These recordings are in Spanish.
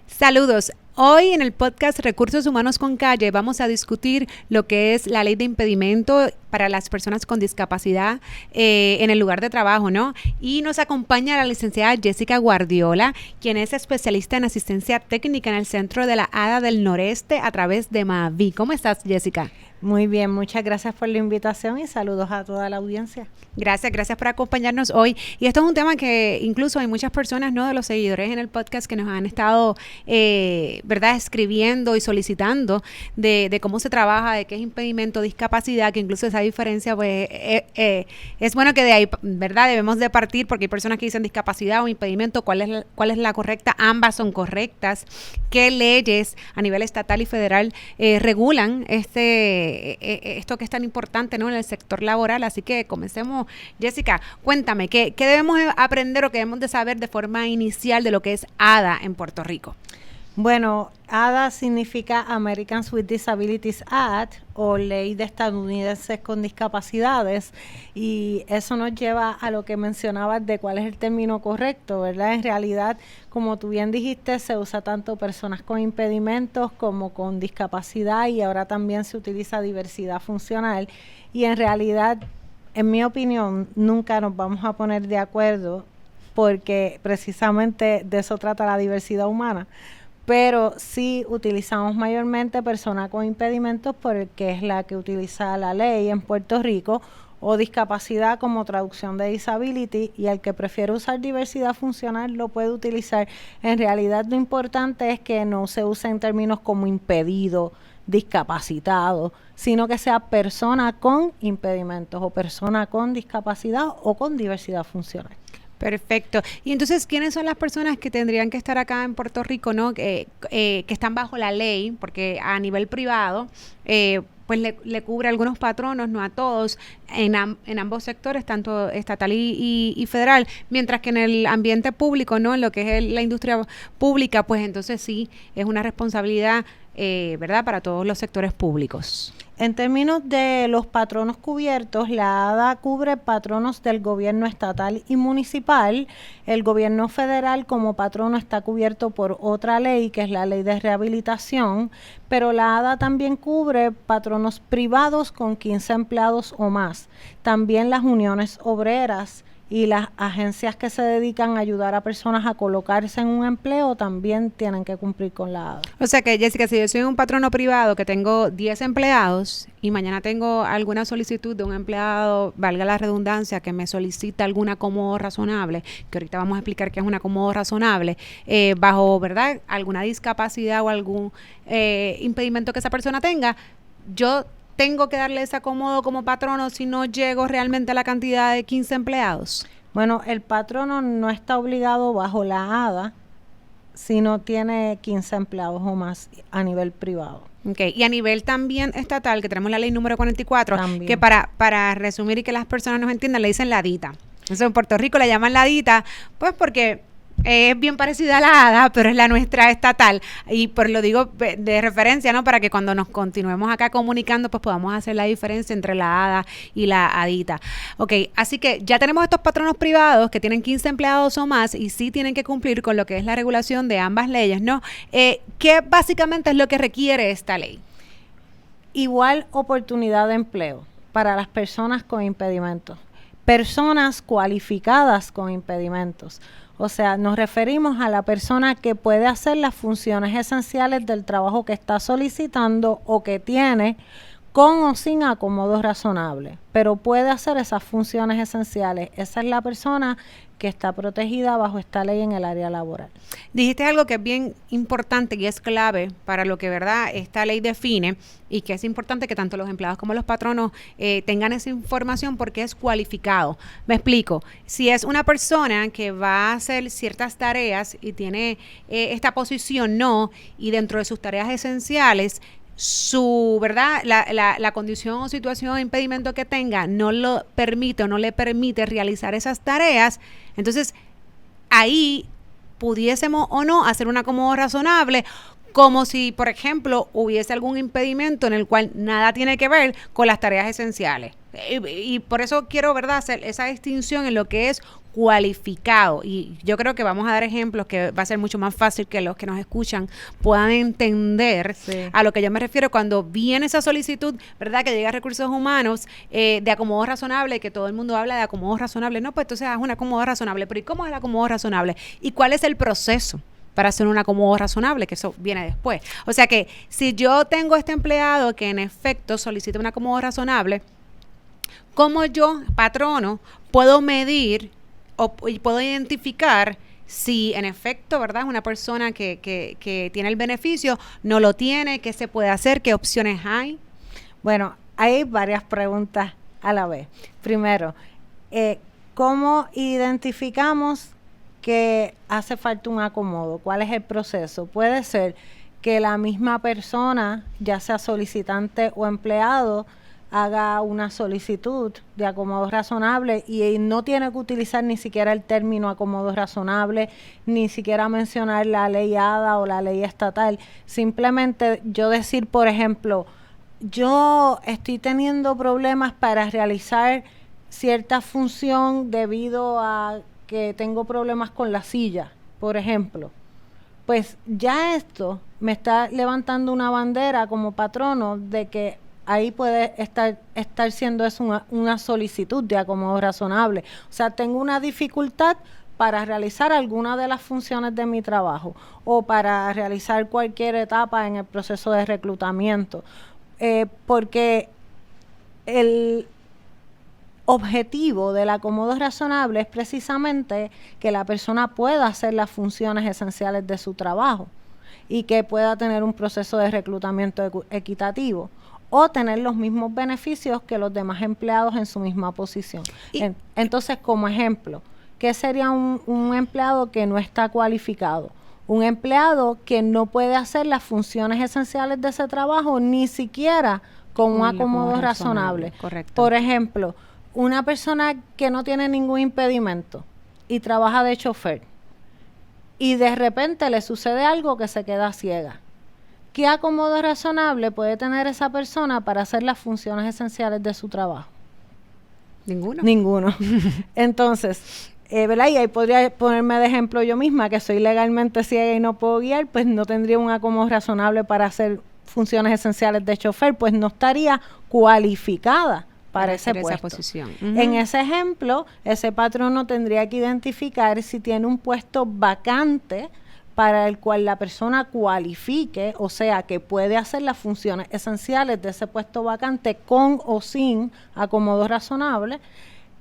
Saludos. Hoy en el podcast Recursos Humanos con Calle vamos a discutir lo que es la ley de impedimento para las personas con discapacidad en el lugar de trabajo, ¿no? Y nos acompaña la licenciada Jessica Guardiola, quien es especialista en asistencia técnica en el Centro de la ADA del Noreste a través de Mavi. ¿Cómo estás, Jessica? Muy bien, muchas gracias por la invitación y saludos a toda la audiencia. Gracias por acompañarnos hoy. Y esto es un tema que incluso hay muchas personas, ¿no?, de los seguidores en el podcast que nos han estado, ¿verdad?, escribiendo y solicitando de cómo se trabaja, de qué es impedimento, discapacidad, que incluso esa diferencia, pues, es bueno que de ahí, ¿verdad?, debemos de partir, porque hay personas que dicen discapacidad o impedimento, ¿cuál es la correcta? Ambas son correctas. ¿Qué leyes a nivel estatal y federal regulan esto que es tan importante, ¿no?, en el sector laboral? Así que comencemos. Jessica, cuéntame, ¿qué debemos aprender o qué debemos de saber de forma inicial de lo que es ADA en Puerto Rico? Bueno, ADA significa Americans with Disabilities Act, o Ley de Estadounidenses con Discapacidades, y eso nos lleva a lo que mencionabas de cuál es el término correcto, ¿verdad? En realidad, como tú bien dijiste, se usa tanto personas con impedimentos como con discapacidad, y ahora también se utiliza diversidad funcional, y en realidad, en mi opinión, nunca nos vamos a poner de acuerdo, porque precisamente de eso trata la diversidad humana. Pero sí utilizamos mayormente persona con impedimentos porque es la que utiliza la ley en Puerto Rico, o discapacidad como traducción de disability, y el que prefiere usar diversidad funcional lo puede utilizar. En realidad lo importante es que no se use en términos como impedido, discapacitado, sino que sea persona con impedimentos o persona con discapacidad o con diversidad funcional. Perfecto. Y entonces, ¿quiénes son las personas que tendrían que estar acá en Puerto Rico, ¿no?, que están bajo la ley? Porque a nivel privado, pues le cubre a algunos patronos, no a todos, en ambos sectores, tanto estatal y federal, mientras que en el ambiente público, ¿no?, en lo que es la industria pública, pues entonces sí, es una responsabilidad, ¿verdad?, para todos los sectores públicos. En términos de los patronos cubiertos, la ADA cubre patronos del gobierno estatal y municipal. El gobierno federal como patrono está cubierto por otra ley, que es la ley de rehabilitación, pero la ADA también cubre patronos privados con 15 empleados o más. También las uniones obreras y las agencias que se dedican a ayudar a personas a colocarse en un empleo también tienen que cumplir con la ADA. O sea que, Jessica, si yo soy un patrono privado que tengo 10 empleados y mañana tengo alguna solicitud de un empleado, valga la redundancia, que me solicita algún acomodo razonable, que ahorita vamos a explicar qué es un acomodo razonable, bajo, ¿verdad?, alguna discapacidad o algún impedimento que esa persona tenga, yo tengo que darle ese acomodo como patrono si no llego realmente a la cantidad de 15 empleados. Bueno, el patrono no está obligado bajo la ADA si no tiene 15 empleados o más a nivel privado. Okay. Y a nivel también estatal, que tenemos la ley número 44, también, que para resumir y que las personas nos entiendan, le dicen ladita. Eso en Puerto Rico la llaman ladita, pues porque es bien parecida a la ADA, pero es la nuestra estatal, y por lo digo de referencia, ¿no?, para que cuando nos continuemos acá comunicando, pues podamos hacer la diferencia entre la ADA y la ADITA. Ok, así que ya tenemos estos patronos privados que tienen 15 empleados o más y sí tienen que cumplir con lo que es la regulación de ambas leyes, ¿no? ¿Qué básicamente es lo que requiere esta ley? Igual oportunidad de empleo para las personas con impedimentos, personas cualificadas con impedimentos. O sea, nos referimos a la persona que puede hacer las funciones esenciales del trabajo que está solicitando o que tiene, con o sin acomodo razonable, pero puede hacer esas funciones esenciales. Esa es la persona que está protegida bajo esta ley en el área laboral. Dijiste algo que es bien importante y es clave para lo que, ¿verdad?, esta ley define, y que es importante que tanto los empleados como los patronos tengan esa información porque es cualificado. Me explico. Si es una persona que va a hacer ciertas tareas y tiene esta posición, no, y dentro de sus tareas esenciales, su, ¿verdad?, la condición o situación o impedimento que tenga no lo permite o no le permite realizar esas tareas, entonces ahí pudiésemos o no hacer un acomodo razonable, como si, por ejemplo, hubiese algún impedimento en el cual nada tiene que ver con las tareas esenciales. Y por eso quiero, ¿verdad?, hacer esa distinción en lo que es cualificado. Y yo creo que vamos a dar ejemplos que va a ser mucho más fácil que los que nos escuchan puedan entender a lo que yo me refiero cuando viene esa solicitud, ¿verdad? Que llega a recursos humanos de acomodo razonable, que todo el mundo habla de acomodo razonable. No, pues entonces haz un acomodo razonable. Pero ¿y cómo es el acomodo razonable? ¿Y cuál es el proceso para hacer un acomodo razonable? Que eso viene después. O sea que si yo tengo este empleado que en efecto solicita un acomodo razonable, ¿cómo yo, patrono, puedo medir y puedo identificar si en efecto, ¿verdad?, es una persona que tiene el beneficio, no lo tiene, qué se puede hacer, qué opciones hay? Bueno, hay varias preguntas a la vez. Primero, ¿cómo identificamos que hace falta un acomodo? ¿Cuál es el proceso? Puede ser que la misma persona, ya sea solicitante o empleado, haga una solicitud de acomodo razonable y no tiene que utilizar ni siquiera el término acomodo razonable, ni siquiera mencionar la ley ADA o la ley estatal. Simplemente yo decir, por ejemplo, yo estoy teniendo problemas para realizar cierta función debido a que tengo problemas con la silla, por ejemplo. Pues ya esto me está levantando una bandera como patrono de que ahí puede estar siendo eso una solicitud de acomodo razonable. O sea, tengo una dificultad para realizar alguna de las funciones de mi trabajo o para realizar cualquier etapa en el proceso de reclutamiento. Porque el objetivo del acomodo razonable es precisamente que la persona pueda hacer las funciones esenciales de su trabajo y que pueda tener un proceso de reclutamiento equitativo o tener los mismos beneficios que los demás empleados en su misma posición. Entonces, como ejemplo, ¿qué sería un empleado que no está cualificado? Un empleado que no puede hacer las funciones esenciales de ese trabajo ni siquiera con un acomodo razonable. Correcto. Por ejemplo, una persona que no tiene ningún impedimento y trabaja de chofer y de repente le sucede algo que se queda ciega. ¿Qué acomodo razonable puede tener esa persona para hacer las funciones esenciales de su trabajo? Ninguno. Entonces, ¿verdad? Y ahí podría ponerme de ejemplo yo misma, que soy legalmente ciega y no puedo guiar, pues no tendría un acomodo razonable para hacer funciones esenciales de chofer, pues no estaría cualificada para ese puesto. Esa posición. En ese ejemplo, ese patrono tendría que identificar si tiene un puesto vacante para el cual la persona cualifique, o sea, que puede hacer las funciones esenciales de ese puesto vacante con o sin acomodo razonable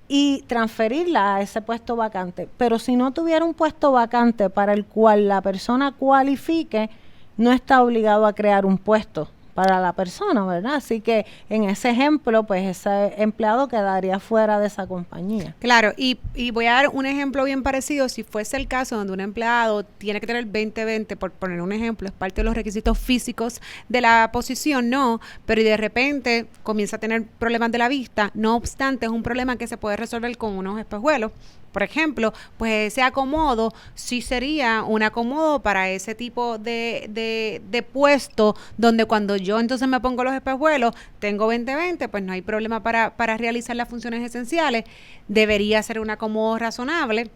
y transferirla a ese puesto vacante. Pero si no tuviera un puesto vacante para el cual la persona cualifique, no está obligado a crear un puesto para la persona, ¿verdad? Así que en ese ejemplo, pues ese empleado quedaría fuera de esa compañía. Claro, y voy a dar un ejemplo bien parecido. Si fuese el caso donde un empleado tiene que tener el 20/20, por poner un ejemplo, es parte de los requisitos físicos de la posición, no, pero y de repente comienza a tener problemas de la vista, no obstante, es un problema que se puede resolver con unos espejuelos. Por ejemplo, pues ese acomodo sí sería un acomodo para ese tipo de puesto donde cuando yo entonces me pongo los espejuelos, tengo 20/20, pues no hay problema para realizar las funciones esenciales. Debería ser un acomodo razonable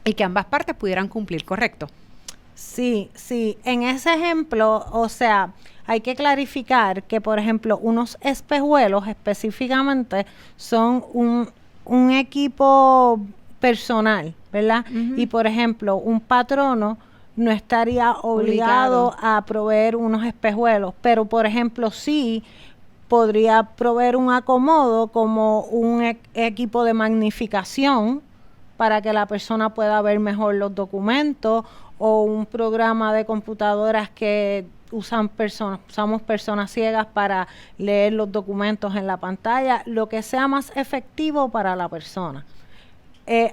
y que ambas partes pudieran cumplir, ¿correcto? Sí. En ese ejemplo, o sea, hay que clarificar que, por ejemplo, unos espejuelos específicamente son un equipo personal, ¿verdad? Uh-huh. Y por ejemplo, un patrono no estaría obligado a proveer unos espejuelos, pero por ejemplo sí podría proveer un acomodo como un equipo de magnificación para que la persona pueda ver mejor los documentos o un programa de computadoras que usamos personas ciegas para leer los documentos en la pantalla, lo que sea más efectivo para la persona.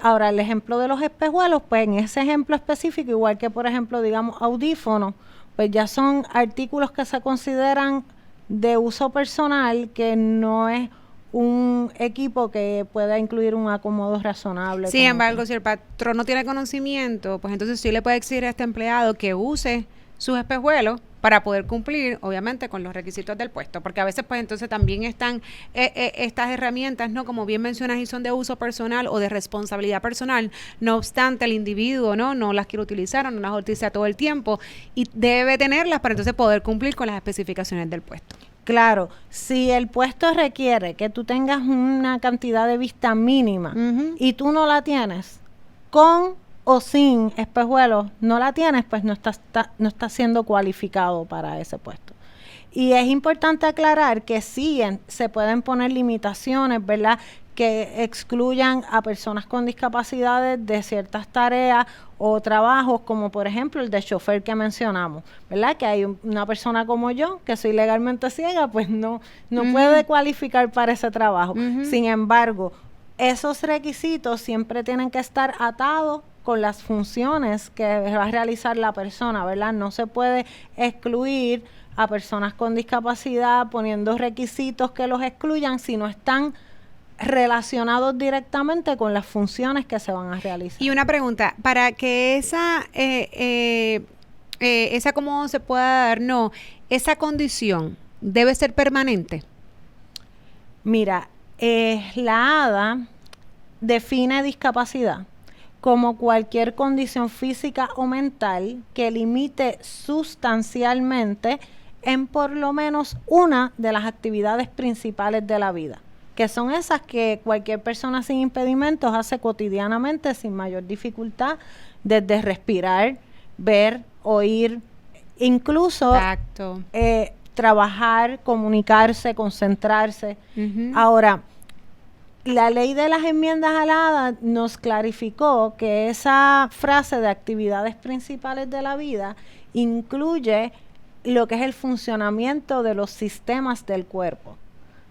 Ahora, el ejemplo de los espejuelos, pues en ese ejemplo específico, igual que por ejemplo, digamos, audífonos, pues ya son artículos que se consideran de uso personal, que no es un equipo que pueda incluir un acomodo razonable. Sin embargo, si el patrón no tiene conocimiento, pues entonces sí le puede exigir a este empleado que use sus espejuelos para poder cumplir, obviamente, con los requisitos del puesto, porque a veces pues entonces también están estas herramientas, ¿no? Como bien mencionas, y son de uso personal o de responsabilidad personal, no obstante el individuo no las quiere utilizar o no las utiliza todo el tiempo y debe tenerlas para entonces poder cumplir con las especificaciones del puesto. Claro, si el puesto requiere que tú tengas una cantidad de vista mínima y tú no la tienes, con o sin espejuelos, no la tienes, pues no estás siendo cualificado para ese puesto. Y es importante aclarar que sí se pueden poner limitaciones, ¿verdad?, que excluyan a personas con discapacidades de ciertas tareas o trabajos, como por ejemplo el de chofer que mencionamos, ¿verdad? Que hay una persona como yo, que soy legalmente ciega, pues no puede cualificar para ese trabajo. Sin embargo, esos requisitos siempre tienen que estar atados con las funciones que va a realizar la persona, ¿verdad? No se puede excluir a personas con discapacidad poniendo requisitos que los excluyan si no están relacionados directamente con las funciones que se van a realizar. Y una pregunta, para que esa cómo se pueda dar, esa condición debe ser permanente. Mira, la ADA define discapacidad como cualquier condición física o mental que limite sustancialmente en por lo menos una de las actividades principales de la vida, que son esas que cualquier persona sin impedimentos hace cotidianamente sin mayor dificultad, desde respirar, ver, oír, incluso trabajar, comunicarse, concentrarse. Ahora, la ley de las enmiendas a la ADA nos clarificó que esa frase de actividades principales de la vida incluye lo que es el funcionamiento de los sistemas del cuerpo.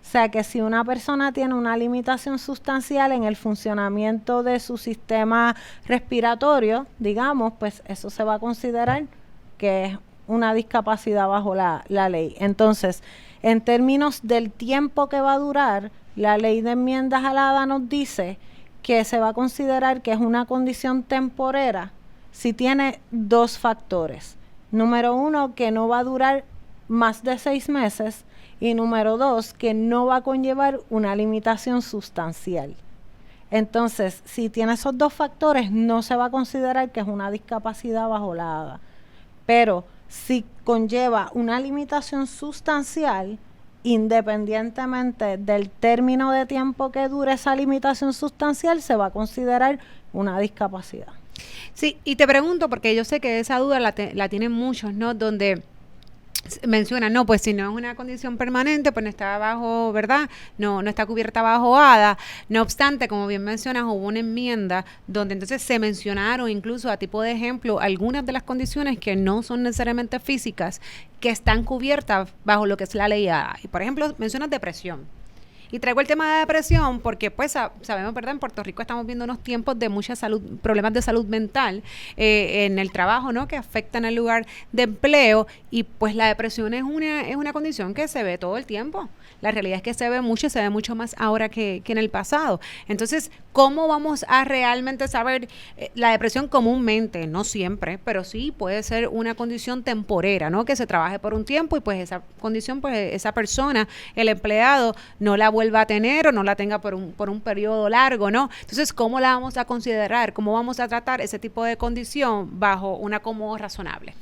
O sea que si una persona tiene una limitación sustancial en el funcionamiento de su sistema respiratorio, digamos, pues eso se va a considerar que es una discapacidad bajo la ley. Entonces, en términos del tiempo que va a durar, la ley de enmiendas a la ADA nos dice que se va a considerar que es una condición temporera si tiene dos factores. Número uno, que no va a durar más de 6 meses. Y número 2, que no va a conllevar una limitación sustancial. Entonces, si tiene esos dos factores, no se va a considerar que es una discapacidad bajo la ADA. Pero si conlleva una limitación sustancial, independientemente del término de tiempo que dure esa limitación sustancial, se va a considerar una discapacidad. Sí, y te pregunto, porque yo sé que esa duda la tienen muchos, ¿no? Donde mencionan, no, pues si no es una condición permanente, pues no está bajo, ¿verdad? No está cubierta bajo ADA. No obstante, como bien mencionas, hubo una enmienda donde entonces se mencionaron incluso a tipo de ejemplo algunas de las condiciones que no son necesariamente físicas, que están cubiertas bajo lo que es la ley ADA. Y por ejemplo, mencionas depresión. Y traigo el tema de depresión porque pues sabemos, ¿verdad? En Puerto Rico estamos viendo unos tiempos de mucha problemas de salud mental en el trabajo, ¿no? Que afectan el lugar de empleo y pues la depresión es una condición que se ve todo el tiempo. La realidad es que se ve mucho más ahora que en el pasado. Entonces, ¿cómo vamos a realmente saber la depresión comúnmente? No siempre, pero sí puede ser una condición temporera, ¿no? Que se trabaje por un tiempo y pues esa condición, pues esa persona, el empleado, no la vuelva a tener o no la tenga por un periodo largo, ¿no? Entonces, ¿cómo la vamos a considerar? ¿Cómo vamos a tratar ese tipo de condición bajo un acomodo razonable?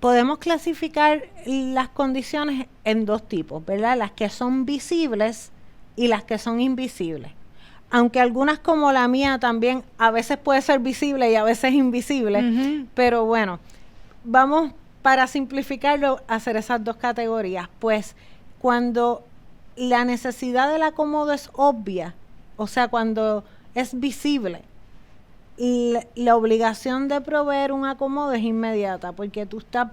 Podemos clasificar las condiciones en dos tipos, ¿verdad? Las que son visibles y las que son invisibles. Aunque algunas como la mía también a veces puede ser visible y a veces invisible, pero bueno, vamos para simplificarlo a hacer esas dos categorías. Pues cuando la necesidad del acomodo es obvia, o sea, cuando es visible, la obligación de proveer un acomodo es inmediata porque tú estás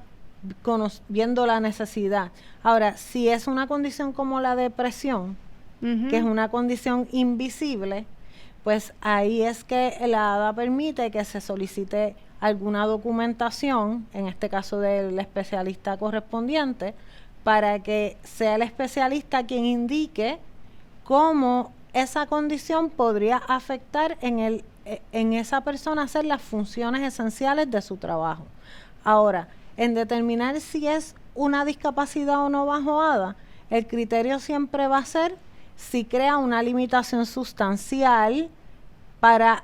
viendo la necesidad. Ahora, si es una condición como la depresión, que es una condición invisible, pues ahí es que la ADA permite que se solicite alguna documentación, en este caso del especialista correspondiente, para que sea el especialista quien indique cómo esa condición podría afectar en esa persona hacer las funciones esenciales de su trabajo. Ahora, en determinar si es una discapacidad o no bajo ADA, el criterio siempre va a ser si crea una limitación sustancial para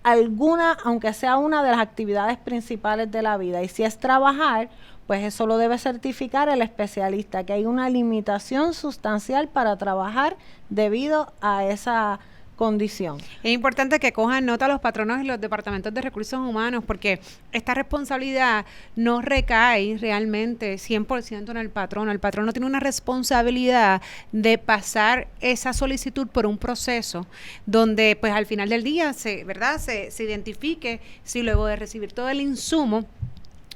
alguna, aunque sea una de las actividades principales de la vida. Y si es trabajar, pues eso lo debe certificar el especialista, que hay una limitación sustancial para trabajar debido a esa condición. Es importante que cojan nota los patronos y los departamentos de recursos humanos, porque esta responsabilidad no recae realmente 100% en el patrono. El patrono tiene una responsabilidad de pasar esa solicitud por un proceso donde pues al final del día se identifique si luego de recibir todo el insumo,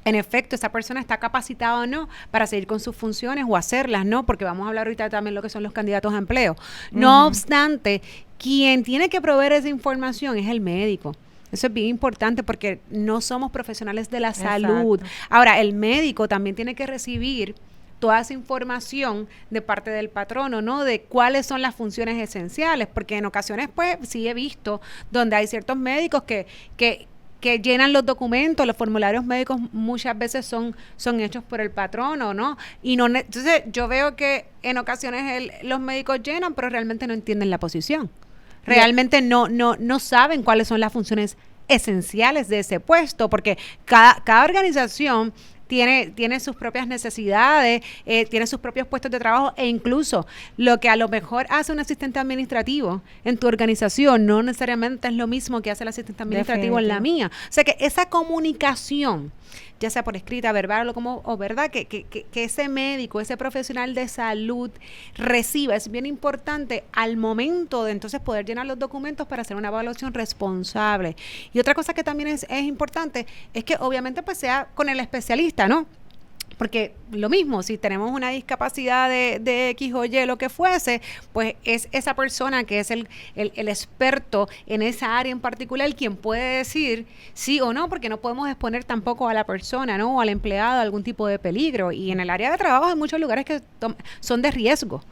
en efecto, esa persona está capacitada o no para seguir con sus funciones o hacerlas, ¿no? Porque vamos a hablar ahorita también lo que son los candidatos a empleo. No obstante, quien tiene que proveer esa información es el médico. Eso es bien importante porque no somos profesionales de la salud. Ahora, el médico también tiene que recibir toda esa información de parte del patrono, ¿no? De cuáles son las funciones esenciales, porque en ocasiones, pues, sí he visto donde hay ciertos médicos que llenan los documentos, los formularios médicos muchas veces son hechos por el patrono, ¿no? Y no, entonces yo veo que en ocasiones los médicos llenan, pero realmente no entienden la posición. Realmente no saben cuáles son las funciones esenciales de ese puesto, porque cada organización tiene sus propias necesidades, tiene sus propios puestos de trabajo, e incluso lo que a lo mejor hace un asistente administrativo en tu organización no necesariamente es lo mismo que hace el asistente administrativo en la mía. O sea que esa comunicación, ya sea por escrita, verbal o verdad, que ese médico, ese profesional de salud reciba, es bien importante al momento de entonces poder llenar los documentos para hacer una evaluación responsable. Y otra cosa que también es importante es que obviamente pues sea con el especialista, ¿no? Porque lo mismo, si tenemos una discapacidad de X o Y, lo que fuese, pues es esa persona que es el experto en esa área en particular quien puede decir sí o no, porque no podemos exponer tampoco a la persona, ¿no? O al empleado a algún tipo de peligro. Y en el área de trabajo hay muchos lugares que son de riesgo.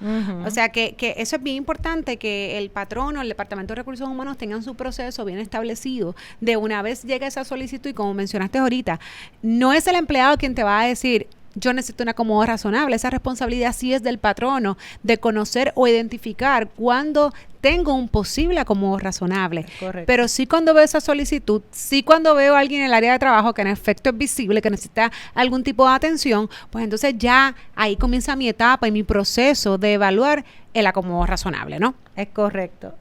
O sea que eso es bien importante, que el patrono, el Departamento de Recursos Humanos tengan su proceso bien establecido de una vez llega esa solicitud. Y como mencionaste ahorita, no es el empleado quien te va a decir yo necesito un acomodo razonable. Esa responsabilidad sí es del patrono de conocer o identificar cuando tengo un posible acomodo razonable. Correcto. Pero sí cuando veo esa solicitud, sí cuando veo a alguien en el área de trabajo que en efecto es visible, que necesita algún tipo de atención, pues entonces ya ahí comienza mi etapa y mi proceso de evaluar el acomodo razonable, ¿no? Es correcto.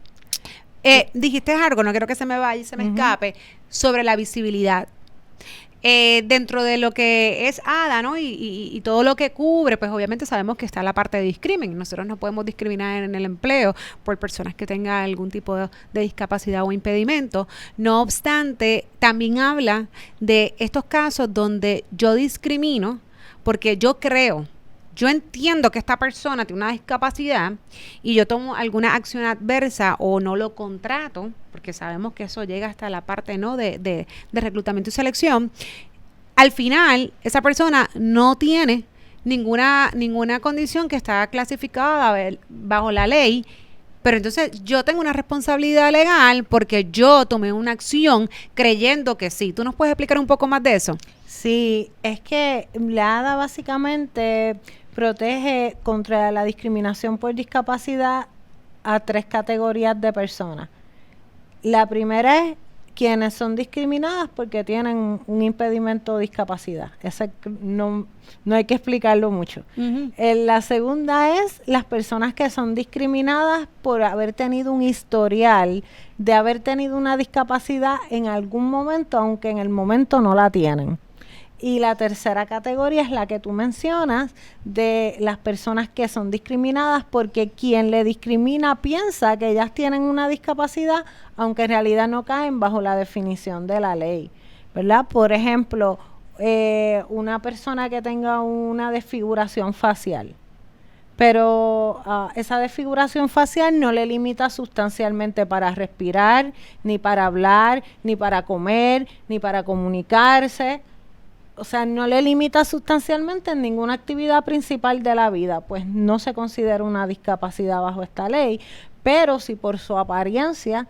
Dijiste algo, no quiero que se me vaya y se me escape, sobre la visibilidad. Dentro de lo que es ADA, ¿no? Y todo lo que cubre, pues obviamente sabemos que está la parte de discrimen. Nosotros no podemos discriminar en el empleo por personas que tengan algún tipo de discapacidad o impedimento. No obstante, también habla de estos casos donde yo discrimino porque yo entiendo que esta persona tiene una discapacidad y yo tomo alguna acción adversa o no lo contrato, porque sabemos que eso llega hasta la parte, ¿no? de reclutamiento y selección. Al final, esa persona no tiene ninguna condición que está clasificada bajo la ley, pero entonces yo tengo una responsabilidad legal porque yo tomé una acción creyendo que sí. ¿Tú nos puedes explicar un poco más de eso? Sí, es que la ADA básicamente protege contra la discriminación por discapacidad a 3 categorías de personas. La primera es quienes son discriminadas porque tienen un impedimento o discapacidad. Ese no hay que explicarlo mucho. La segunda es las personas que son discriminadas por haber tenido un historial de haber tenido una discapacidad en algún momento, aunque en el momento no la tienen. Y la tercera categoría es la que tú mencionas, de las personas que son discriminadas porque quien le discrimina piensa que ellas tienen una discapacidad, aunque en realidad no caen bajo la definición de la ley, ¿verdad? Por ejemplo, una persona que tenga una desfiguración facial, pero esa desfiguración facial no le limita sustancialmente para respirar, ni para hablar, ni para comer, ni para comunicarse. O sea, no le limita sustancialmente en ninguna actividad principal de la vida, pues no se considera una discapacidad bajo esta ley. Pero si por su apariencia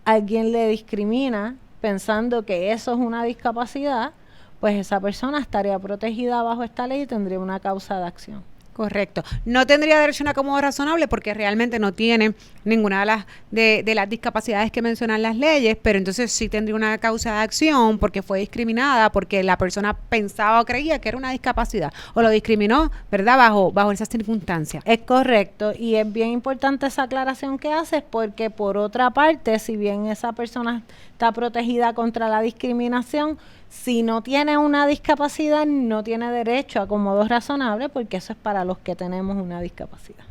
alguien le discrimina pensando que eso es una discapacidad, pues esa persona estaría protegida bajo esta ley y tendría una causa de acción. Correcto. No tendría derecho a un acomodo razonable porque realmente no tiene ninguna de las discapacidades que mencionan las leyes, pero entonces sí tendría una causa de acción porque fue discriminada, porque la persona pensaba o creía que era una discapacidad o lo discriminó, ¿verdad? Bajo esas circunstancias. Es correcto, y es bien importante esa aclaración que haces porque por otra parte, si bien esa persona está protegida contra la discriminación, si no tiene una discapacidad, no tiene derecho a acomodo razonable porque eso es para los que tenemos una discapacidad.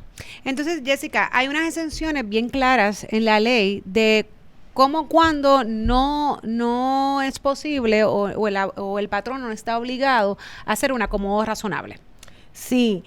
Entonces, Jessica, hay unas exenciones bien claras en la ley de cómo cuando no es posible o el patrón no está obligado a hacer un acomodo razonable. Sí,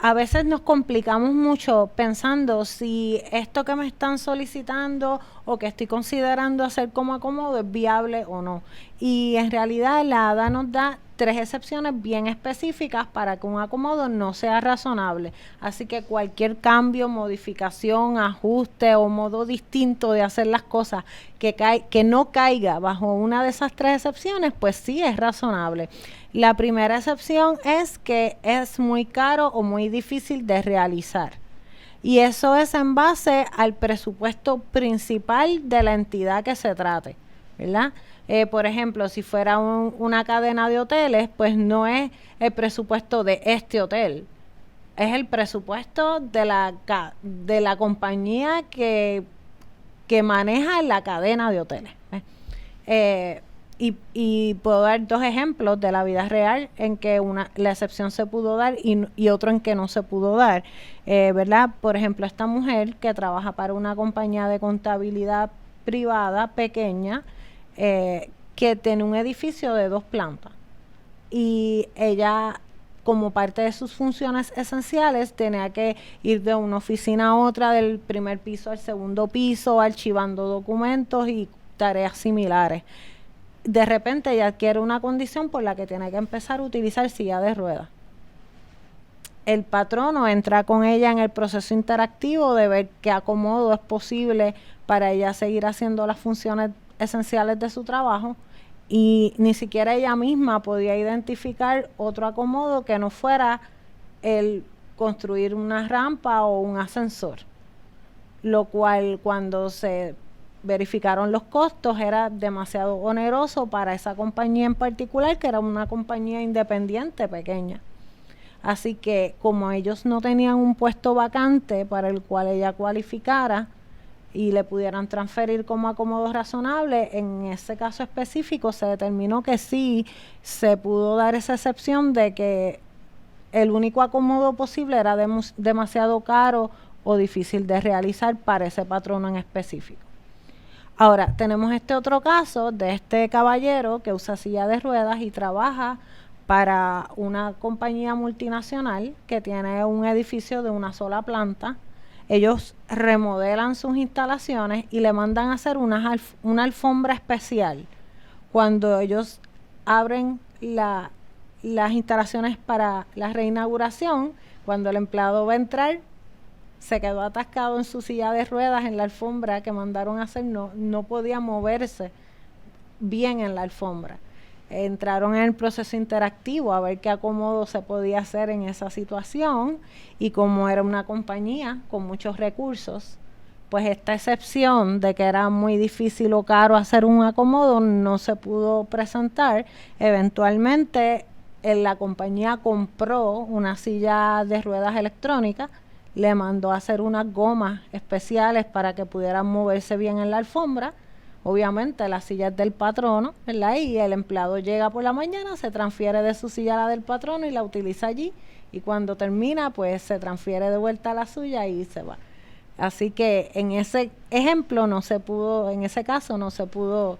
a veces nos complicamos mucho pensando si esto que me están solicitando o que estoy considerando hacer como acomodo es viable o no. Y en realidad la ADA nos da 3 excepciones bien específicas para que un acomodo no sea razonable. Así que cualquier cambio, modificación, ajuste o modo distinto de hacer las cosas que no caiga bajo una de esas 3 excepciones, pues sí es razonable. La primera excepción es que es muy caro o muy difícil de realizar. Y eso es en base al presupuesto principal de la entidad que se trate, ¿verdad? Por ejemplo, si fuera una cadena de hoteles, pues no es el presupuesto de este hotel, es el presupuesto de la compañía que maneja la cadena de hoteles. Y puedo dar 2 ejemplos de la vida real en que la excepción se pudo dar y otro en que no se pudo dar, ¿verdad? Por ejemplo, esta mujer que trabaja para una compañía de contabilidad privada pequeña, que tiene un edificio de 2 plantas y ella, como parte de sus funciones esenciales, tenía que ir de una oficina a otra, del primer piso al segundo piso, archivando documentos y tareas similares. De repente ella adquiere una condición por la que tiene que empezar a utilizar silla de ruedas. El patrono entra con ella en el proceso interactivo de ver qué acomodo es posible para ella seguir haciendo las funciones esenciales de su trabajo, y ni siquiera ella misma podía identificar otro acomodo que no fuera el construir una rampa o un ascensor, lo cual cuando se verificaron los costos era demasiado oneroso para esa compañía en particular, que era una compañía independiente pequeña. Así que como ellos no tenían un puesto vacante para el cual ella cualificara y le pudieran transferir como acomodo razonable, en ese caso específico se determinó que sí se pudo dar esa excepción de que el único acomodo posible era demasiado caro o difícil de realizar para ese patrono en específico. Ahora, tenemos este otro caso de este caballero que usa silla de ruedas y trabaja para una compañía multinacional que tiene un edificio de una sola planta. Ellos remodelan sus instalaciones y le mandan a hacer una alfombra especial. Cuando ellos abren las instalaciones para la reinauguración, cuando el empleado va a entrar, se quedó atascado en su silla de ruedas en la alfombra que mandaron a hacer, no podía moverse bien en la alfombra. Entraron en el proceso interactivo a ver qué acomodo se podía hacer en esa situación, y como era una compañía con muchos recursos, pues esta excepción de que era muy difícil o caro hacer un acomodo no se pudo presentar. Eventualmente la compañía compró una silla de ruedas electrónica, le mandó a hacer unas gomas especiales para que pudieran moverse bien en la alfombra. Obviamente la silla es del patrono, ¿verdad? Y el empleado llega por la mañana, se transfiere de su silla a la del patrono y la utiliza allí, y cuando termina pues se transfiere de vuelta a la suya y se va. Así que en ese ejemplo en ese caso no se pudo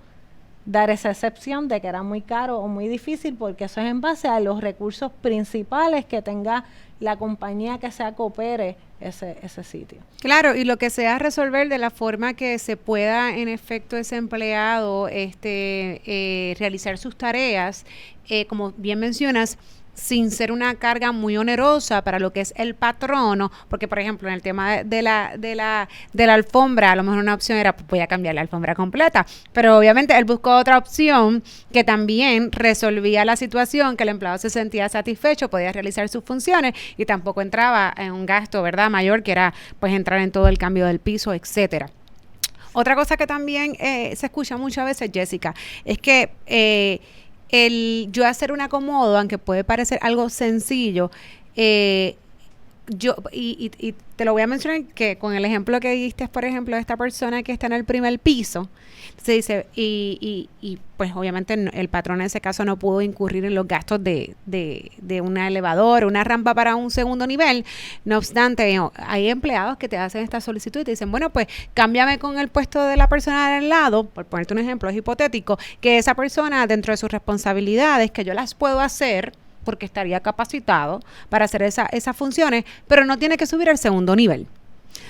dar esa excepción de que era muy caro o muy difícil, porque eso es en base a los recursos principales que tenga la compañía que sea que opere ese sitio. Claro, y lo que sea resolver de la forma que se pueda en efecto ese empleado realizar sus tareas, como bien mencionas, sin ser una carga muy onerosa para lo que es el patrono, porque por ejemplo en el tema de la alfombra, a lo mejor una opción era, pues voy a cambiar la alfombra completa, pero obviamente él buscó otra opción que también resolvía la situación, que el empleado se sentía satisfecho, podía realizar sus funciones y tampoco entraba en un gasto, ¿verdad?, mayor, que era pues entrar en todo el cambio del piso, etcétera. Otra cosa que también se escucha muchas veces, Jessica, es que el yo hacer un acomodo, aunque puede parecer algo sencillo, y te lo voy a mencionar que con el ejemplo que diste, por ejemplo, de esta persona que está en el primer piso, se dice, y pues obviamente el patrón en ese caso no pudo incurrir en los gastos de un elevador, una rampa para un segundo nivel. No obstante, hay empleados que te hacen esta solicitud y te dicen, bueno, pues cámbiame con el puesto de la persona del lado, por ponerte un ejemplo, es hipotético, que esa persona dentro de sus responsabilidades, que yo las puedo hacer, porque estaría capacitado para hacer esas funciones, pero no tiene que subir al segundo nivel.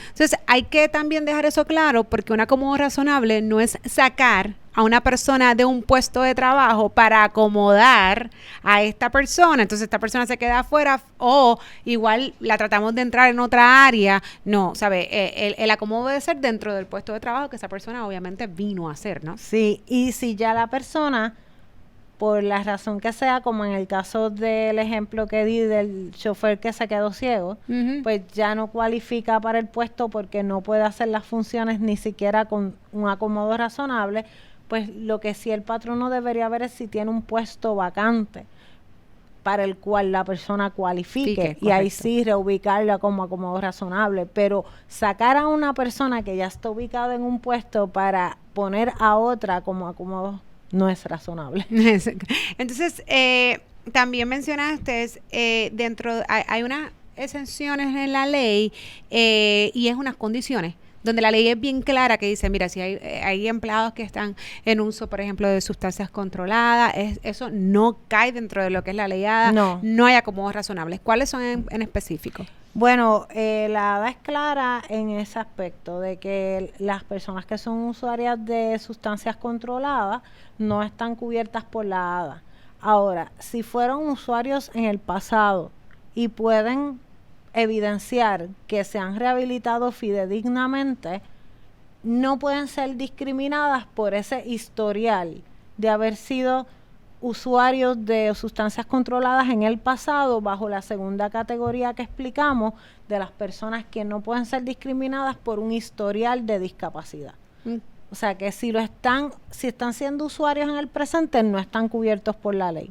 Entonces, hay que también dejar eso claro, porque un acomodo razonable no es sacar a una persona de un puesto de trabajo para acomodar a esta persona. Entonces, esta persona se queda afuera o igual la tratamos de entrar en otra área. No, ¿sabe? El acomodo debe ser dentro del puesto de trabajo que esa persona obviamente vino a hacer, ¿no? Sí, y si ya la persona, por la razón que sea, como en el caso del ejemplo que di del chofer que se quedó ciego, pues ya no cualifica para el puesto porque no puede hacer las funciones ni siquiera con un acomodo razonable, pues lo que sí el patrono debería ver es si tiene un puesto vacante para el cual la persona cualifique, y ahí sí reubicarla como acomodo razonable, pero sacar a una persona que ya está ubicada en un puesto para poner a otra como acomodo no es razonable. Entonces, también mencionaste, hay unas exenciones en la ley y es unas condiciones, donde la ley es bien clara que dice, mira, si hay empleados que están en uso, por ejemplo, de sustancias controladas, eso no cae dentro de lo que es la ley ADA, no hay acomodos razonables. ¿Cuáles son en específico? Bueno, la ADA es clara en ese aspecto de que las personas que son usuarias de sustancias controladas no están cubiertas por la ADA. Ahora, si fueron usuarios en el pasado y pueden evidenciar que se han rehabilitado fidedignamente, no pueden ser discriminadas por ese historial de haber sido usuarios de sustancias controladas en el pasado, bajo la segunda categoría que explicamos, de las personas que no pueden ser discriminadas por un historial de discapacidad. O sea que si están siendo usuarios en el presente, no están cubiertos por la ley.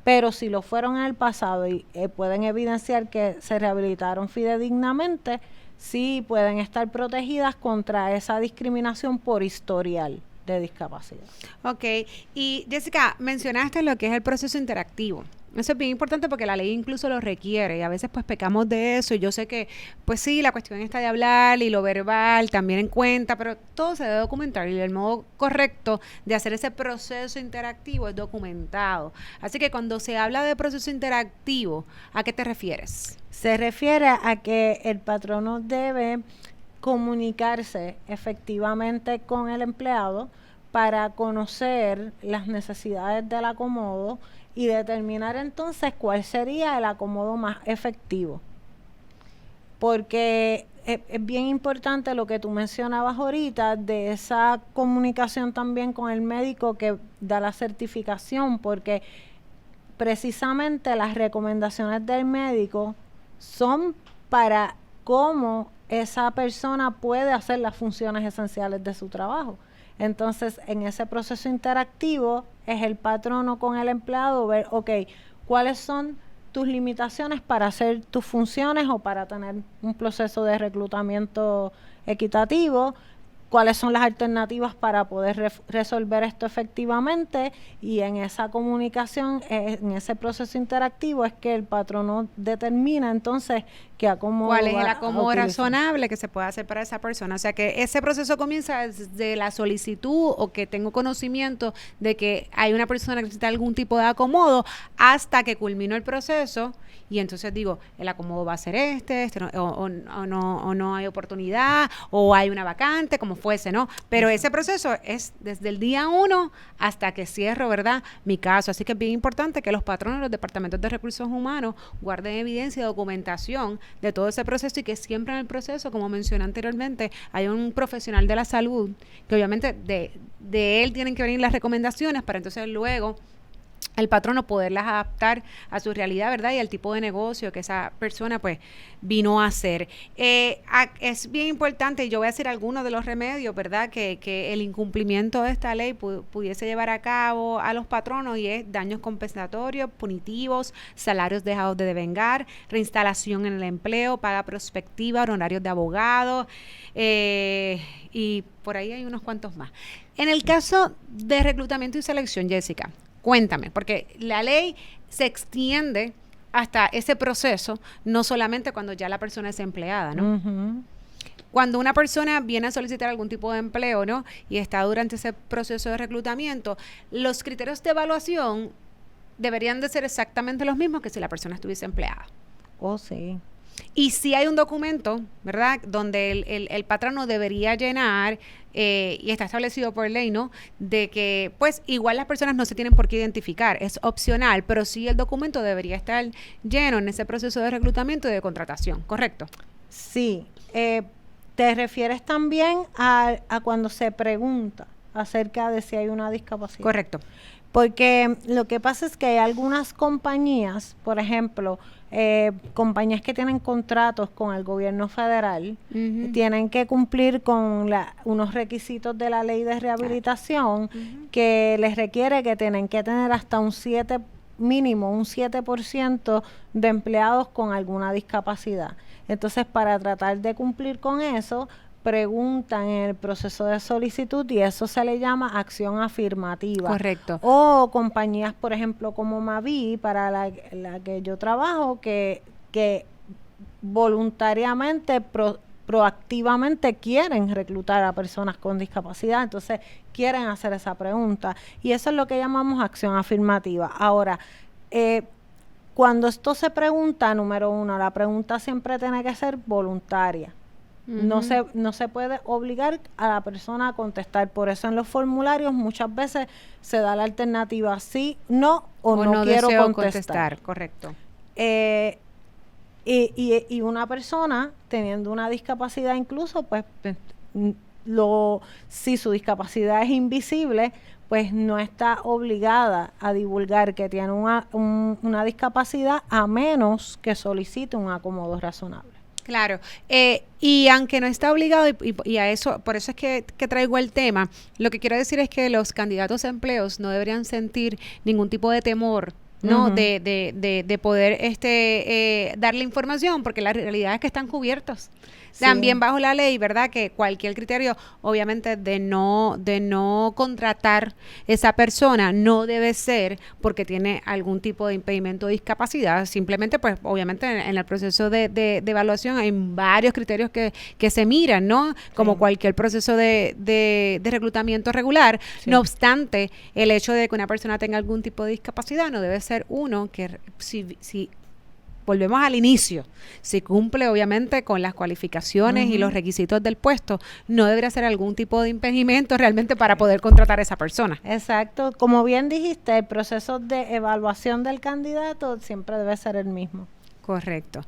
Pero si lo fueron en el pasado y pueden evidenciar que se rehabilitaron fidedignamente, sí pueden estar protegidas contra esa discriminación por historial de discapacidad. Ok, y Jessica, mencionaste lo que es el proceso interactivo. Eso es bien importante porque la ley incluso lo requiere y a veces pues pecamos de eso, y yo sé que pues sí, la cuestión está de hablar y lo verbal también en cuenta, pero todo se debe documentar y el modo correcto de hacer ese proceso interactivo es documentado. Así que cuando se habla de proceso interactivo, ¿a qué te refieres? Se refiere a que el patrono debe comunicarse efectivamente con el empleado para conocer las necesidades del acomodo y determinar entonces cuál sería el acomodo más efectivo. Porque es bien importante lo que tú mencionabas ahorita de esa comunicación también con el médico que da la certificación, porque precisamente las recomendaciones del médico son para cómo esa persona puede hacer las funciones esenciales de su trabajo. Entonces, en ese proceso interactivo es el patrono con el empleado ver, ok, ¿cuáles son tus limitaciones para hacer tus funciones o para tener un proceso de reclutamiento equitativo? ¿Cuáles son las alternativas para poder resolver esto efectivamente? Y en esa comunicación, en ese proceso interactivo, es que el patrono determina entonces qué acomodo ¿cuál es el acomodo razonable que se puede hacer para esa persona? O sea, que ese proceso comienza desde la solicitud o que tengo conocimiento de que hay una persona que necesita algún tipo de acomodo hasta que culmino el proceso. Y entonces digo, el acomodo va a ser este no, o no hay oportunidad, o hay una vacante, como fuese, ¿no? Pero ese proceso es desde el día 1 hasta que cierro, ¿verdad?, mi caso. Así que es bien importante que los patronos, los departamentos de recursos humanos guarden evidencia y documentación de todo ese proceso y que siempre en el proceso, como mencioné anteriormente, hay un profesional de la salud que obviamente de él tienen que venir las recomendaciones para entonces luego el patrono poderlas adaptar a su realidad, ¿verdad? Y al tipo de negocio que esa persona pues vino a hacer. Es bien importante, y yo voy a decir algunos de los remedios, ¿verdad? Que el incumplimiento de esta ley pudiese llevar a cabo a los patronos, y es daños compensatorios, punitivos, salarios dejados de devengar, reinstalación en el empleo, paga prospectiva, honorarios de abogado, y por ahí hay unos cuantos más. En el caso de reclutamiento y selección, Jessica, cuéntame, porque la ley se extiende hasta ese proceso, no solamente cuando ya la persona es empleada, ¿no? Ujú. Cuando una persona viene a solicitar algún tipo de empleo, ¿no?, y está durante ese proceso de reclutamiento, los criterios de evaluación deberían de ser exactamente los mismos que si la persona estuviese empleada. Oh, sí. Y si hay un documento, ¿verdad?, donde el patrono debería llenar, y está establecido por ley, ¿no?, de que, pues, igual las personas no se tienen por qué identificar, es opcional, pero sí el documento debería estar lleno en ese proceso de reclutamiento y de contratación, ¿correcto? Sí. ¿Te refieres también a cuando se pregunta acerca de si hay una discapacidad? Correcto. Porque lo que pasa es que hay algunas compañías, por ejemplo, compañías que tienen contratos con el gobierno federal, Uh-huh. tienen que cumplir con unos requisitos de la ley de rehabilitación Uh-huh. que les requiere que tienen que tener hasta un 7% de empleados con alguna discapacidad. Entonces, para tratar de cumplir con eso, preguntan en el proceso de solicitud y eso se le llama acción afirmativa. Correcto. O compañías, por ejemplo, como Mavi, para la que yo trabajo, que voluntariamente, proactivamente quieren reclutar a personas con discapacidad, entonces quieren hacer esa pregunta. Y eso es lo que llamamos acción afirmativa. Ahora, cuando esto se pregunta, número uno, la pregunta siempre tiene que ser voluntaria. No se puede obligar a la persona a contestar. Por eso en los formularios muchas veces se da la alternativa sí, no o no quiero contestar. Correcto. Y una persona teniendo una discapacidad incluso, pues si su discapacidad es invisible, pues no está obligada a divulgar que tiene una discapacidad a menos que solicite un acomodo razonable. Claro, y aunque no está obligado, y a eso, por eso es que traigo el tema, lo que quiero decir es que los candidatos a empleos no deberían sentir ningún tipo de temor, ¿no? Uh-huh. de poder darle información, porque la realidad es que están cubiertos. Sí. También bajo la ley, ¿verdad?, que cualquier criterio, obviamente, de no contratar esa persona no debe ser porque tiene algún tipo de impedimento o discapacidad. Simplemente, pues, obviamente, en el proceso de evaluación hay varios criterios que se miran, ¿no? Como cualquier proceso de reclutamiento regular. Sí. No obstante, el hecho de que una persona tenga algún tipo de discapacidad no debe ser uno que si volvemos al inicio, si cumple obviamente con las cualificaciones y los requisitos del puesto, no debería ser algún tipo de impedimento realmente para poder contratar a esa persona. Exacto, como bien dijiste, el proceso de evaluación del candidato siempre debe ser el mismo. Correcto.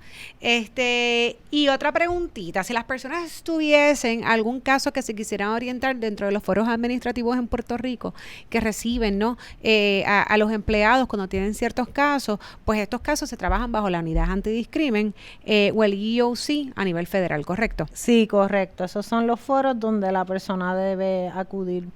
Y otra preguntita, si las personas tuviesen algún caso que se quisieran orientar dentro de los foros administrativos en Puerto Rico que reciben, ¿no?, a los empleados cuando tienen ciertos casos, pues estos casos se trabajan bajo la unidad antidiscrimen o el EEOC a nivel federal, ¿correcto? Sí, correcto. Esos son los foros donde la persona debe acudir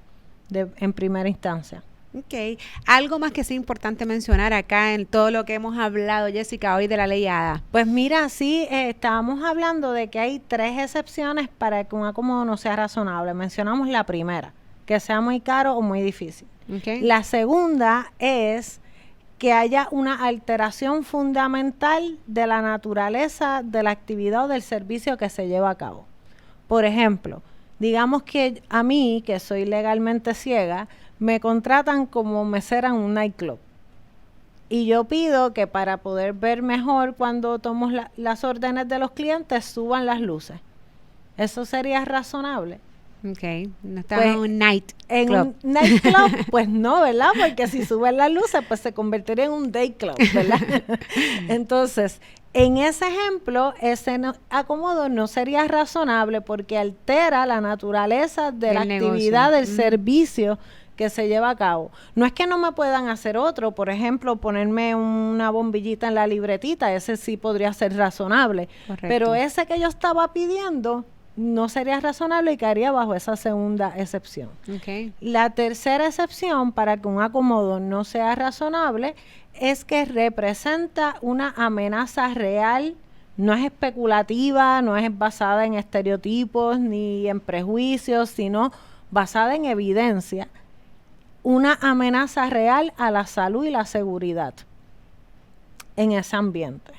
en primera instancia. Ok. ¿Algo más que sea importante mencionar acá en todo lo que hemos hablado, Jessica, hoy de la ley ADA? Pues mira, sí, estábamos hablando de que hay 3 excepciones para que un acomodo no sea razonable. Mencionamos la primera, que sea muy caro o muy difícil. Okay. La segunda es que haya una alteración fundamental de la naturaleza de la actividad o del servicio que se lleva a cabo. Por ejemplo, digamos que a mí, que soy legalmente ciega, me contratan como mesera en un nightclub. Y yo pido que para poder ver mejor cuando tomo las órdenes de los clientes, suban las luces. ¿Eso sería razonable? Ok, no estás Pues, en un night En club. un nightclub, pues no, ¿verdad? Porque si suben las luces, pues se convertiría en un day club, ¿verdad? Entonces, en ese ejemplo, acomodo no sería razonable porque altera la naturaleza de la Del actividad negocio. del servicio que se lleva a cabo. No es que no me puedan hacer otro, por ejemplo, ponerme una bombillita en la libretita, ese sí podría ser razonable. Correcto. Pero ese que yo estaba pidiendo no sería razonable y caería bajo esa segunda excepción. Okay. La tercera excepción para que un acomodo no sea razonable es que representa una amenaza real, no es especulativa, no es basada en estereotipos ni en prejuicios, sino basada en evidencia, una amenaza real a la salud y la seguridad en ese ambiente.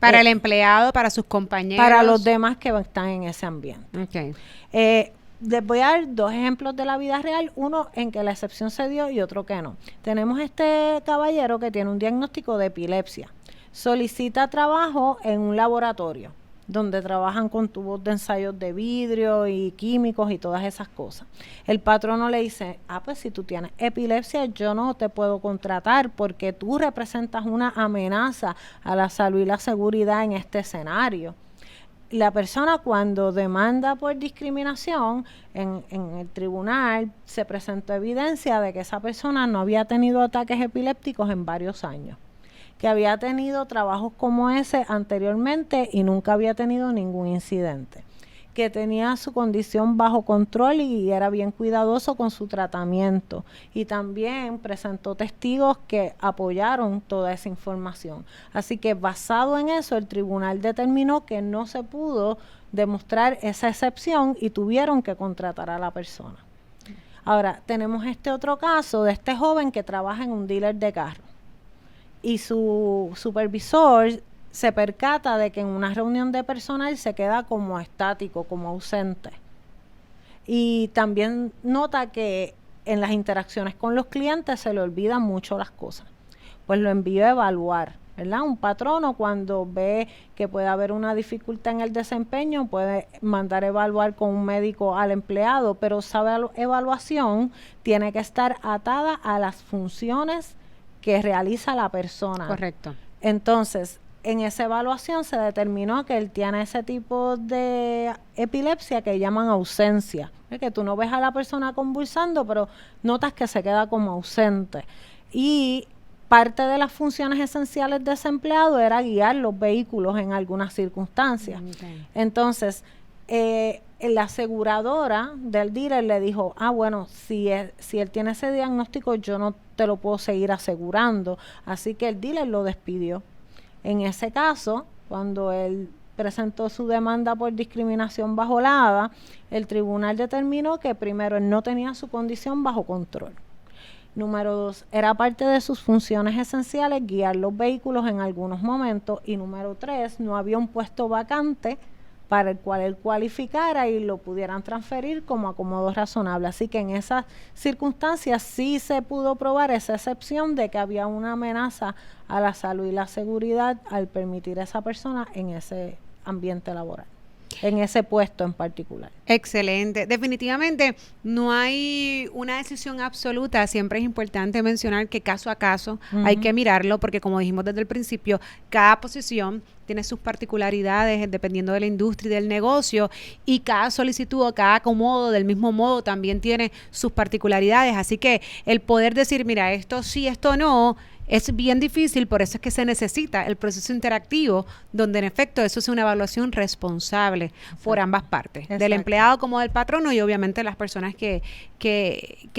Para el empleado, para sus compañeros. Para los demás que están en ese ambiente. Okay. Les voy a dar dos ejemplos de la vida real, uno en que la excepción se dio y otro que no. Tenemos este caballero que tiene un diagnóstico de epilepsia. Solicita trabajo en un laboratorio donde trabajan con tubos de ensayos de vidrio y químicos y todas esas cosas. El patrono le dice, pues si tú tienes epilepsia yo no te puedo contratar porque tú representas una amenaza a la salud y la seguridad en este escenario. La persona cuando demanda por discriminación en el tribunal se presentó evidencia de que esa persona no había tenido ataques epilépticos en varios años, que había tenido trabajos como ese anteriormente y nunca había tenido ningún incidente, que tenía su condición bajo control y era bien cuidadoso con su tratamiento, y también presentó testigos que apoyaron toda esa información. Así que basado en eso, el tribunal determinó que no se pudo demostrar esa excepción y tuvieron que contratar a la persona. Ahora, tenemos este otro caso de este joven que trabaja en un dealer de carros y su supervisor se percata de que en una reunión de personal se queda como estático, como ausente. Y también nota que en las interacciones con los clientes se le olvidan mucho las cosas. Pues lo envió a evaluar, ¿verdad? Un patrono cuando ve que puede haber una dificultad en el desempeño puede mandar a evaluar con un médico al empleado, pero esa evaluación tiene que estar atada a las funciones que realiza la persona. Correcto. Entonces, en esa evaluación se determinó que él tiene ese tipo de epilepsia que llaman ausencia. Es que tú no ves a la persona convulsando, pero notas que se queda como ausente. Y parte de las funciones esenciales de ese empleado era guiar los vehículos en algunas circunstancias. Okay. Entonces, la aseguradora del dealer le dijo, bueno, si él tiene ese diagnóstico, yo no te lo puedo seguir asegurando. Así que el dealer lo despidió. En ese caso, cuando él presentó su demanda por discriminación bajo la ADA, el tribunal determinó que primero él no tenía su condición bajo control. Número 2, era parte de sus funciones esenciales guiar los vehículos en algunos momentos. Y número 3, no había un puesto vacante para el cual él cualificara y lo pudieran transferir como acomodo razonable. Así que en esas circunstancias sí se pudo probar esa excepción de que había una amenaza a la salud y la seguridad al permitir a esa persona en ese ambiente laboral, en ese puesto en particular. Excelente. Definitivamente no hay una decisión absoluta. Siempre es importante mencionar que caso a caso hay que mirarlo porque, como dijimos desde el principio, cada posición tiene sus particularidades dependiendo de la industria y del negocio, y cada solicitud o cada acomodo del mismo modo también tiene sus particularidades. Así que el poder decir, mira, esto sí, esto no, es bien difícil. Por eso es que se necesita el proceso interactivo, donde en efecto eso es una evaluación responsable. Exacto. Por ambas partes, exacto, del empleado como del patrono, y obviamente las personas que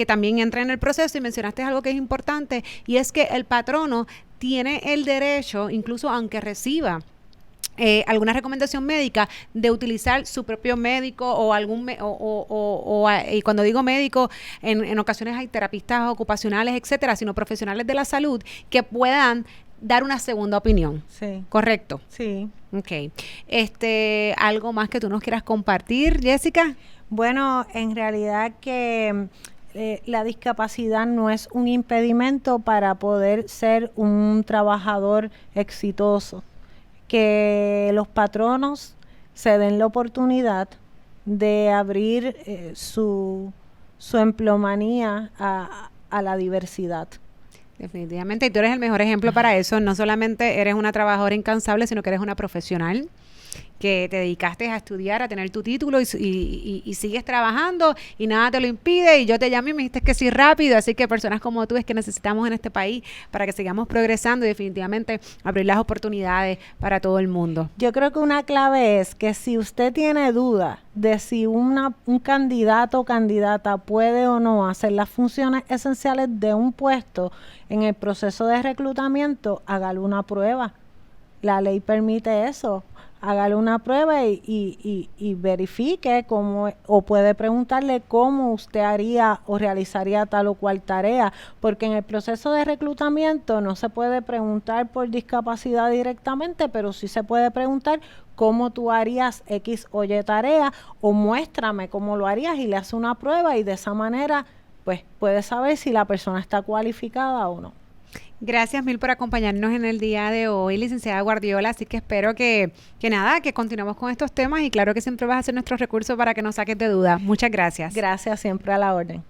también entran en el proceso. Y mencionaste algo que es importante, y es que el patrono tiene el derecho, incluso aunque reciba alguna recomendación médica, de utilizar su propio médico o algún y cuando digo médico, en ocasiones hay terapistas ocupacionales, etcétera, sino profesionales de la salud que puedan dar una segunda opinión. Sí. ¿Correcto? Sí. Okay. ¿Algo más que tú nos quieras compartir, Jessica? Bueno, en realidad que la discapacidad no es un impedimento para poder ser un trabajador exitoso. Que los patronos se den la oportunidad de abrir su empleomanía a la diversidad. Definitivamente, y tú eres el mejor ejemplo para eso. No solamente eres una trabajadora incansable, sino que eres una profesional que te dedicaste a estudiar, a tener tu título y sigues trabajando y nada te lo impide. Y yo te llamé y me dijiste que sí rápido. Así que personas como tú es que necesitamos en este país para que sigamos progresando y definitivamente abrir las oportunidades para todo el mundo. Yo creo que una clave es que si usted tiene duda de si un candidato o candidata puede o no hacer las funciones esenciales de un puesto en el proceso de reclutamiento, hágale una prueba. La ley permite eso. Hágale una prueba y verifique cómo, o puede preguntarle cómo usted haría o realizaría tal o cual tarea, porque en el proceso de reclutamiento no se puede preguntar por discapacidad directamente, pero sí se puede preguntar cómo tú harías X o Y tarea, o muéstrame cómo lo harías, y le hace una prueba, y de esa manera pues puede saber si la persona está cualificada o no. Gracias mil por acompañarnos en el día de hoy, licenciada Guardiola, así que espero que continuemos con estos temas y claro que siempre vas a ser nuestro recurso para que nos saques de dudas. Muchas gracias. Gracias, siempre a la orden.